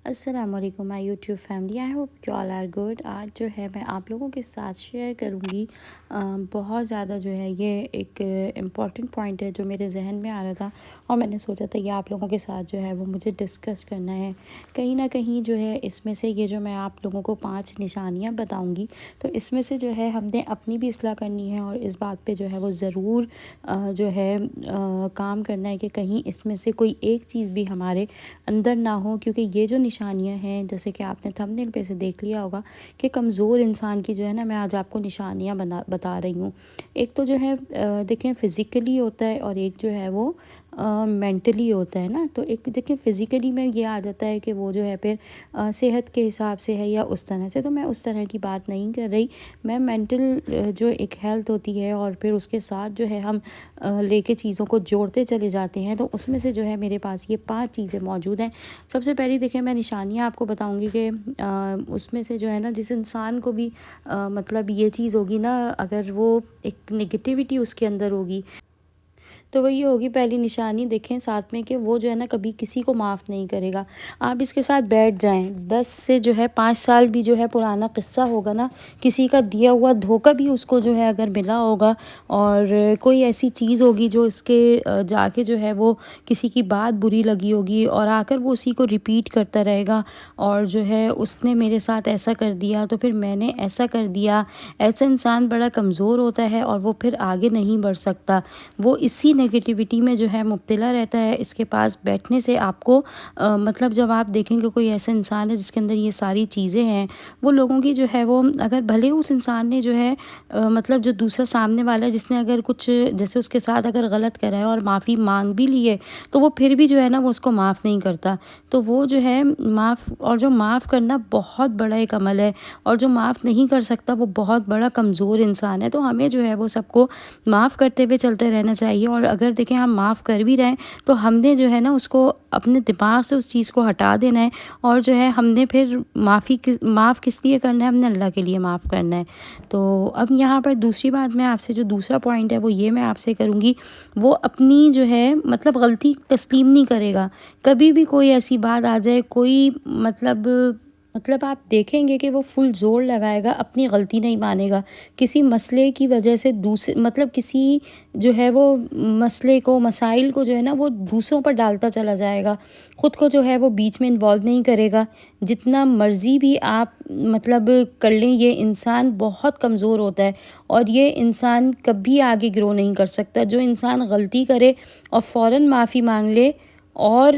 السلام علیکم my YouTube family, I hope you all are good. آج جو ہے میں آپ لوگوں کے ساتھ شیئر کروں گی بہت زیادہ جو ہے یہ ایک امپورٹنٹ پوائنٹ ہے جو میرے ذہن میں آ رہا تھا، اور میں نے سوچا تھا یہ آپ لوگوں کے ساتھ جو ہے وہ مجھے ڈسکس کرنا ہے۔ کہیں نہ کہیں جو ہے اس میں سے یہ جو میں آپ لوگوں کو 5 نشانیاں بتاؤں گی، تو اس میں سے جو ہے ہم نے اپنی بھی اصلاح کرنی ہے، اور اس بات پہ جو ہے وہ ضرور جو ہے کام کرنا ہے کہ کہیں اس میں سے کوئی ایک چیز بھی ہمارے اندر نہ ہو، کیونکہ یہ جو نشانیاں ہیں جیسے کہ آپ نے تھمبنیل پہ سے دیکھ لیا ہوگا کہ کمزور انسان کی جو ہے نا، میں آج آپ کو نشانیاں بتا رہی ہوں۔ ایک تو جو ہے دیکھیں فزیکلی ہوتا ہے، اور ایک جو ہے وہ مینٹلی ہوتا ہے نا۔ تو ایک دیکھیں فزیکلی میں یہ آ جاتا ہے کہ وہ جو ہے پھر صحت کے حساب سے ہے یا اس طرح سے، تو میں اس طرح کی بات نہیں کر رہی۔ میں مینٹل جو ایک ہیلتھ ہوتی ہے، اور پھر اس کے ساتھ جو ہے ہم لے کے چیزوں کو جوڑتے چلے جاتے ہیں، تو اس میں سے جو ہے میرے پاس یہ 5 چیزیں موجود ہیں۔ سب سے پہلی دیکھیں میں نشانیاں آپ کو بتاؤں گی کہ اس میں سے جو ہے نا، جس انسان کو بھی مطلب یہ چیز ہوگی نا، اگر وہ ایک نگیٹیوٹی اس کے اندر ہوگی، تو وہ یہ ہوگی پہلی نشانی دیکھیں ساتھ میں کہ وہ جو ہے نا کبھی کسی کو معاف نہیں کرے گا۔ آپ اس کے ساتھ بیٹھ جائیں، 10 سے جو ہے 5 سال بھی جو ہے پرانا قصہ ہوگا نا، کسی کا دیا ہوا دھوکہ بھی اس کو جو ہے اگر ملا ہوگا، اور کوئی ایسی چیز ہوگی جو اس کے جا کے جو ہے وہ کسی کی بات بری لگی ہوگی، اور آ کر وہ اسی کو ریپیٹ کرتا رہے گا، اور جو ہے اس نے میرے ساتھ ایسا کر دیا تو پھر میں نے ایسا کر دیا۔ ایسا انسان بڑا کمزور ہوتا ہے، اور وہ پھر آگے نہیں بڑھ سکتا، وہ اسی نگیٹیوٹی میں جو ہے مبتلا رہتا ہے۔ اس کے پاس بیٹھنے سے آپ کو مطلب جب آپ دیکھیں کہ کوئی ایسا انسان ہے جس کے اندر یہ ساری چیزیں ہیں، وہ لوگوں کی جو ہے وہ اگر بھلے اس انسان نے جو ہے مطلب جو دوسرا سامنے والا ہے جس نے اگر کچھ جیسے اس کے ساتھ اگر غلط کرا ہے اور معافی مانگ بھی لی ہے، تو وہ پھر بھی جو ہے نا وہ اس کو معاف نہیں کرتا۔ تو وہ جو ہے جو معاف کرنا بہت بڑا ایک عمل ہے، اور جو معاف نہیں کر سکتا وہ بہت بڑا کمزور انسان ہے۔ تو ہمیں جو ہے وہ سب کو معاف کرتے ہوئے چلتے رہنا چاہیے، اور اگر دیکھیں ہم معاف کر بھی رہے ہیں تو ہم نے جو ہے نا اس کو اپنے دماغ سے اس چیز کو ہٹا دینا ہے، اور جو ہے ہم نے پھر معاف کس لیے کرنا ہے؟ ہم نے اللہ کے لیے معاف کرنا ہے۔ تو اب یہاں پر دوسری بات میں آپ سے جو دوسرا پوائنٹ ہے وہ یہ میں آپ سے کروں گی، وہ اپنی جو ہے مطلب غلطی تسلیم نہیں کرے گا۔ کبھی بھی کوئی ایسی بات آ جائے، کوئی مطلب آپ دیکھیں گے کہ وہ فل زور لگائے گا، اپنی غلطی نہیں مانے گا۔ کسی مسئلے کی وجہ سے مطلب کسی جو ہے وہ مسائل کو جو ہے نا وہ دوسروں پر ڈالتا چلا جائے گا، خود کو جو ہے وہ بیچ میں انوالو نہیں کرے گا۔ جتنا مرضی بھی آپ مطلب کر لیں، یہ انسان بہت کمزور ہوتا ہے، اور یہ انسان کبھی آگے گرو نہیں کر سکتا۔ جو انسان غلطی کرے اور فوراً معافی مانگ لے، اور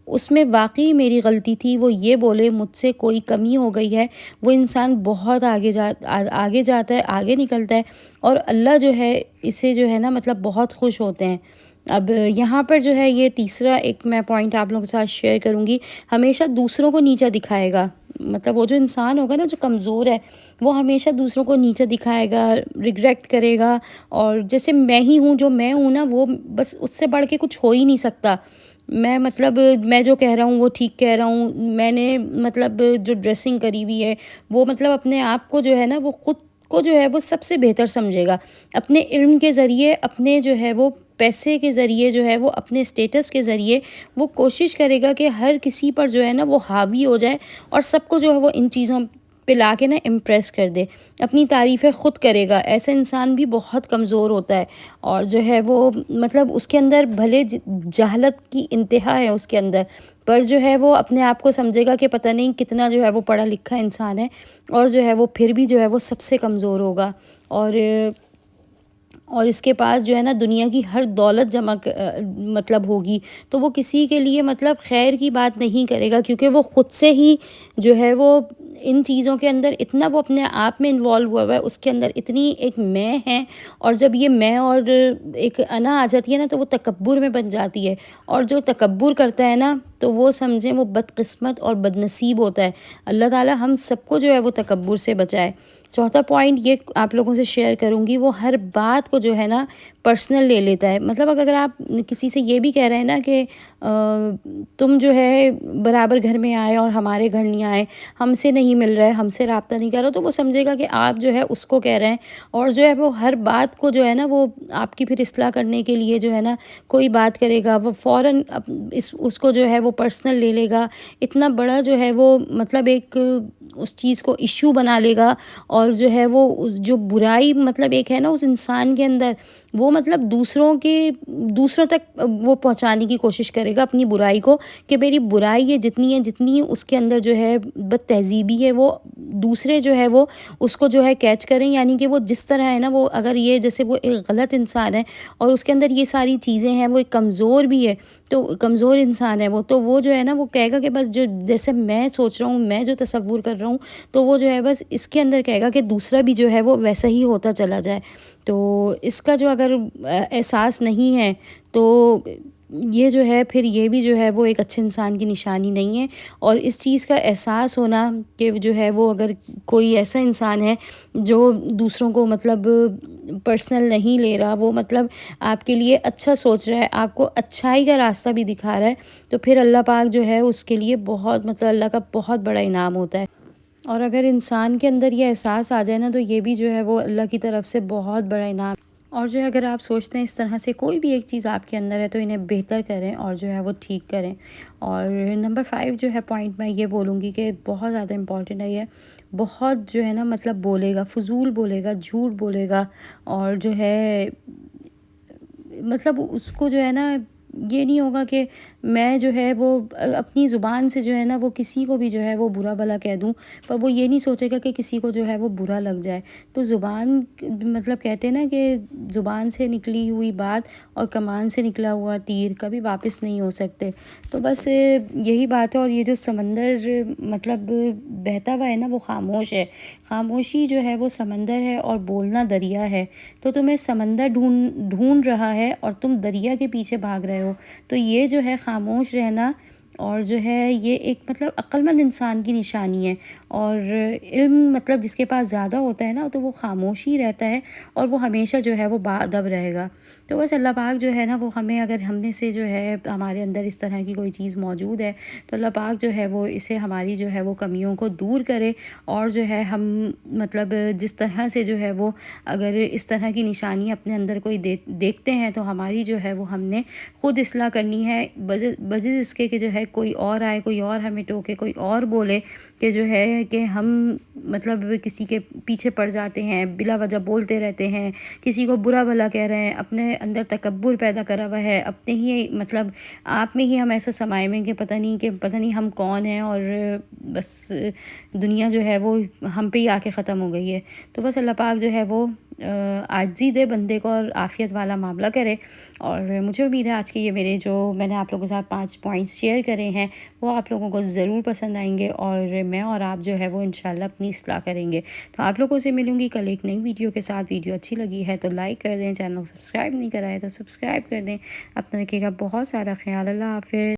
اس میں واقعی میری غلطی تھی، وہ یہ بولے مجھ سے کوئی کمی ہو گئی ہے، وہ انسان بہت آگے جاتا ہے، آگے نکلتا ہے، اور اللہ جو ہے اسے جو ہے نا مطلب بہت خوش ہوتے ہیں۔ اب یہاں پر جو ہے یہ تیسرا ایک میں پوائنٹ آپ لوگوں کے ساتھ شیئر کروں گی، ہمیشہ دوسروں کو نیچا دکھائے گا۔ مطلب وہ جو انسان ہوگا نا جو کمزور ہے، وہ ہمیشہ دوسروں کو نیچا دکھائے گا، ریگریٹ کرے گا، اور جیسے میں ہی ہوں، جو میں ہوں نا وہ بس اس سے بڑھ کے کچھ ہو ہی نہیں سکتا۔ میں جو کہہ رہا ہوں وہ ٹھیک کہہ رہا ہوں، میں نے مطلب جو ڈریسنگ کری ہوئی ہے وہ مطلب اپنے آپ کو جو ہے نا وہ خود کو جو ہے وہ سب سے بہتر سمجھے گا، اپنے علم کے ذریعے، اپنے جو ہے وہ پیسے کے ذریعے، جو ہے وہ اپنے اسٹیٹس کے ذریعے وہ کوشش کرے گا کہ ہر کسی پر جو ہے نا وہ حاوی ہو جائے، اور سب کو جو ہے وہ ان چیزوں پہ لا کے نا امپریس کر دے، اپنی تعریفیں خود کرے گا۔ ایسا انسان بھی بہت کمزور ہوتا ہے، اور جو ہے وہ مطلب اس کے اندر بھلے جہالت کی انتہا ہے اس کے اندر، پر جو ہے وہ اپنے آپ کو سمجھے گا کہ پتہ نہیں کتنا جو ہے وہ پڑھا لکھا انسان ہے، اور جو ہے وہ پھر بھی جو ہے وہ سب سے کمزور ہوگا، اور اس کے پاس جو ہے نا دنیا کی ہر دولت مطلب ہوگی، تو وہ کسی کے لیے مطلب خیر کی بات نہیں کرے گا، کیونکہ وہ خود سے ہی جو ہے وہ ان چیزوں کے اندر اتنا وہ اپنے آپ میں انوالو ہوا ہے، اس کے اندر اتنی ایک میں ہے، اور جب یہ میں اور ایک انا آ جاتی ہے نا تو وہ تکبر میں بن جاتی ہے، اور جو تکبر کرتا ہے نا تو وہ سمجھیں وہ بدقسمت اور بد نصیب ہوتا ہے۔ اللہ تعالی ہم سب کو جو ہے وہ تکبر سے بچائے۔ چوتھا پوائنٹ یہ آپ لوگوں سے شیئر کروں گی، وہ ہر بات کو جو ہے نا پرسنل لے لیتا ہے۔ مطلب اگر آپ کسی سے یہ بھی کہہ رہے ہیں نا کہ تم جو ہے برابر گھر میں آئے اور ہمارے گھر نہیں آئے، ہم سے نہیں نہیں مل رہا ہے، ہم سے رابطہ نہیں کر رہا، تو وہ سمجھے گا کہ آپ جو ہے اس کو کہہ رہے ہیں، اور جو ہے وہ ہر بات کو جو ہے نا وہ آپ کی پھر اصلاح کرنے کے لیے جو ہے نا کوئی بات کرے گا، وہ فوراً اس کو جو ہے وہ پرسنل لے لے گا، اتنا بڑا جو ہے وہ مطلب ایک اس چیز کو ایشو بنا لے گا، اور جو ہے وہ جو برائی مطلب ایک ہے نا اس انسان کے اندر، وہ مطلب دوسروں تک وہ پہنچانے کی کوشش کرے گا اپنی برائی کو، کہ میری برائی ہے جتنی اس کے اندر جو ہے بد تہذیبی ہے، وہ دوسرے جو ہے وہ اس کو جو ہے کیچ کریں، یعنی کہ وہ جس طرح ہے نا وہ اگر یہ جیسے وہ ایک غلط انسان ہے اور اس کے اندر یہ ساری چیزیں ہیں، وہ ایک کمزور بھی ہے، تو کمزور انسان ہے وہ جو ہے نا وہ کہے گا کہ بس جو جیسے میں سوچ رہا ہوں، میں جو تصور کر رہا ہوں، تو وہ جو ہے بس اس کے اندر کہے گا کہ دوسرا بھی جو ہے وہ ویسا ہی ہوتا چلا جائے۔ تو اس کا جو اگر احساس نہیں ہے تو یہ جو ہے پھر یہ بھی جو ہے وہ ایک اچھے انسان کی نشانی نہیں ہے، اور اس چیز کا احساس ہونا کہ جو ہے وہ اگر کوئی ایسا انسان ہے جو دوسروں کو مطلب پرسنل نہیں لے رہا، وہ مطلب آپ کے لیے اچھا سوچ رہا ہے، آپ کو اچھائی کا راستہ بھی دکھا رہا ہے، تو پھر اللہ پاک جو ہے اس کے لیے بہت مطلب اللہ کا بہت بڑا انعام ہوتا ہے۔ اور اگر انسان کے اندر یہ احساس آ جائے نا تو یہ بھی جو ہے وہ اللہ کی طرف سے بہت بڑا انعام۔ اور جو ہے اگر آپ سوچتے ہیں اس طرح سے کوئی بھی ایک چیز آپ کے اندر ہے تو انہیں بہتر کریں اور جو ہے وہ ٹھیک کریں۔ اور نمبر 5 جو ہے پوائنٹ میں یہ بولوں گی کہ بہت زیادہ امپورٹنٹ ہے یہ، بہت جو ہے نا مطلب بولے گا، فضول بولے گا، جھوٹ بولے گا، اور جو ہے مطلب اس کو جو ہے نا یہ نہیں ہوگا کہ میں جو ہے وہ اپنی زبان سے جو ہے نا وہ کسی کو بھی جو ہے وہ برا بھلا کہہ دوں، پر وہ یہ نہیں سوچے گا کہ کسی کو جو ہے وہ برا لگ جائے۔ تو زبان مطلب کہتے ہیں نا کہ زبان سے نکلی ہوئی بات اور کمان سے نکلا ہوا تیر کبھی واپس نہیں ہو سکتے۔ تو بس یہی بات ہے، اور یہ جو سمندر مطلب بہتا ہوا ہے نا وہ خاموش ہے، خاموشی جو ہے وہ سمندر ہے اور بولنا دریا ہے، تو تمہیں سمندر ڈھونڈ رہا ہے اور تم دریا کے پیچھے بھاگ رہے ہو۔ تو یہ جو ہے خاموش رہنا اور جو ہے یہ ایک مطلب عقلمند انسان کی نشانی ہے، اور علم مطلب جس کے پاس زیادہ ہوتا ہے نا تو وہ خاموش ہی رہتا ہے، اور وہ ہمیشہ جو ہے وہ باادب رہے گا۔ تو بس اللہ پاک جو ہے نا وہ ہمیں، اگر ہم میں سے جو ہے ہمارے اندر اس طرح کی کوئی چیز موجود ہے تو اللہ پاک جو ہے وہ اسے ہماری جو ہے وہ کمیوں کو دور کرے، اور جو ہے ہم مطلب جس طرح سے جو ہے وہ اگر اس طرح کی نشانی اپنے اندر کوئی دیکھتے ہیں تو ہماری جو ہے وہ ہم نے خود اصلاح کرنی ہے، بجز اس کے کہ جو ہے کوئی اور آئے، کوئی اور ہمیں ٹوکے، کوئی اور بولے، کہ جو ہے کہ ہم مطلب کسی کے پیچھے پڑ جاتے ہیں، بلا وجہ بولتے رہتے ہیں، کسی کو برا بھلا کہہ رہے ہیں، اپنے اندر تکبر پیدا کرا ہوا ہے، اپنے ہی مطلب آپ میں ہی ہم ایسا سمائے میں کہ پتہ نہیں ہم کون ہیں، اور بس دنیا جو ہے وہ ہم پہ ہی آ کے ختم ہو گئی ہے۔ تو بس اللہ پاک جو ہے وہ عاجزی دے بندے کو اور عافیت والا معاملہ کرے۔ اور مجھے امید ہے آج کے یہ میرے جو میں نے آپ لوگوں کے ساتھ 5 پوائنٹس شیئر کرے ہیں وہ آپ لوگوں کو ضرور پسند آئیں گے، اور میں اور آپ جو ہے وہ انشاءاللہ اپنی اصلاح کریں گے۔ تو آپ لوگوں سے ملوں گی کل ایک نئی ویڈیو کے ساتھ۔ ویڈیو اچھی لگی ہے تو لائک کر دیں، چینل کو سبسکرائب نہیں کرا ہے تو سبسکرائب کر دیں۔ اپنا رکھیے گا بہت سارا خیال۔ اللہ حافظ۔